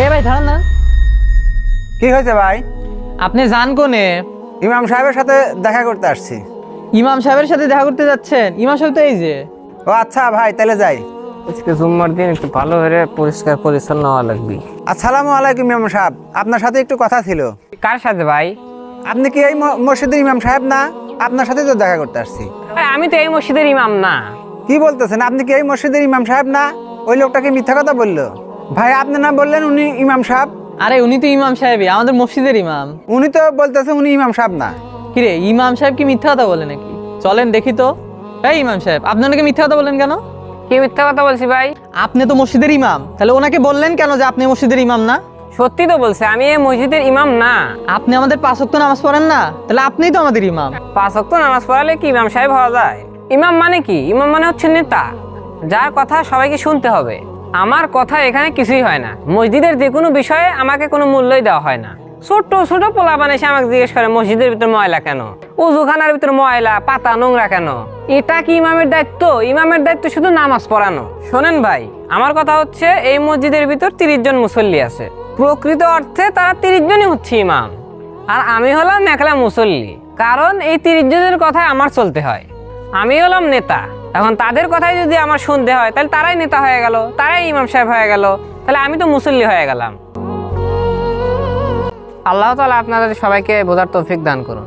এ ভাই দাঁড়ান না। কি হয়েছে ভাই? আপনি যান কোনে? ইমাম সাহেবের সাথে দেখা করতে আসছি। ইমাম সাহেবের সাথে দেখা করতে যাচ্ছেন? ইমাম সাহেব তো এই যে। ও আচ্ছা ভাই, তাহলে যাই। আজকে জুম্মার দিন একটু ভালো করে পরিষ্কার পরিচ্ছন্ন হওয়া লাগবে। আসসালামু আলাইকুম ইমাম সাহেব, আপনার সাথে একটু কথা ছিল। কার সাথে ভাই? আপনি কি এই মসজিদের ইমাম সাহেব না? আপনার সাথে তো দেখা করতে আসছি। আমি তো এই মসজিদের ইমাম না। কি বলতেছেন? আপনি কি এই মসজিদের ইমাম সাহেব না? ওই লোকটাকে মিথ্যা কথা বললো। ভাই আপনি না বললেন উনি ইমাম সাহেব? আরে উনি তো ইমাম সাহেবই, আমাদের মসজিদের ইমাম। উনি তো বলতেছে উনি ইমাম সাহেব না। কিরে, ইমাম সাহেব কি মিথ্যা কথা বলে নাকি? চলেন দেখি তো। এই ইমাম সাহেব, আপনি ওনাকে মিথ্যা কথা বললেন কেন? কি মিথ্যা কথা বলছি ভাই? আপনি তো মসজিদের ইমাম, তাহলে ওনাকে বললেন কেন যে আপনি মসজিদের ইমাম না? সত্যি তো বলছে, আমি এই মসজিদের ইমাম না। আপনি আমাদের 5 ওয়াক্ত নামাজ পড়েন না, তাহলে আপনিই তো আমাদের ইমাম। 5 ওয়াক্ত নামাজ পড়ালে কি ইমাম সাহেব হওয়া যায়? ইমাম মানে কি? ইমাম মানে হচ্ছে নেতা, যার কথা সবাইকে শুনতে হবে। আমার কথা এখানে কিছুই হয় না। মসজিদের যে কোনো বিষয়ে আমাকে কোনো মূল্যই দেওয়া হয় না। ছোট্ট ছোট পোলাপান এসে আমাকে জিজ্ঞেস করে মসজিদের ভিতর ময়লা কেন, উজুখানার ভিতর ময়লা, পাতা নোংরা কেন। এটা কি ইমামের দায়িত্ব? ইমামের দায়িত্ব শুধু নামাজ পড়ানো। শোনেন ভাই, আমার কথা হচ্ছে এই মসজিদের ভিতর 30 জন মুসল্লি আছে। প্রকৃত অর্থে তারা 30 জনই হচ্ছে ইমাম, আর আমি হলাম একলা মুসল্লি। কারণ এই 30 জনের কথায় আমার চলতে হয়। আমি হলাম নেতা। এখন তাদের কথাই যদি আমার শুনতে হয়, তাহলে তারাই নেতা হয়ে গেল, তারাই ইমাম সাহেব হয়ে গেল, তাহলে আমি তো মুসল্লি হয়ে গেলাম। আল্লাহ তাআলা আপনাদের সবাইকে বোঝার তৌফিক দান করুন।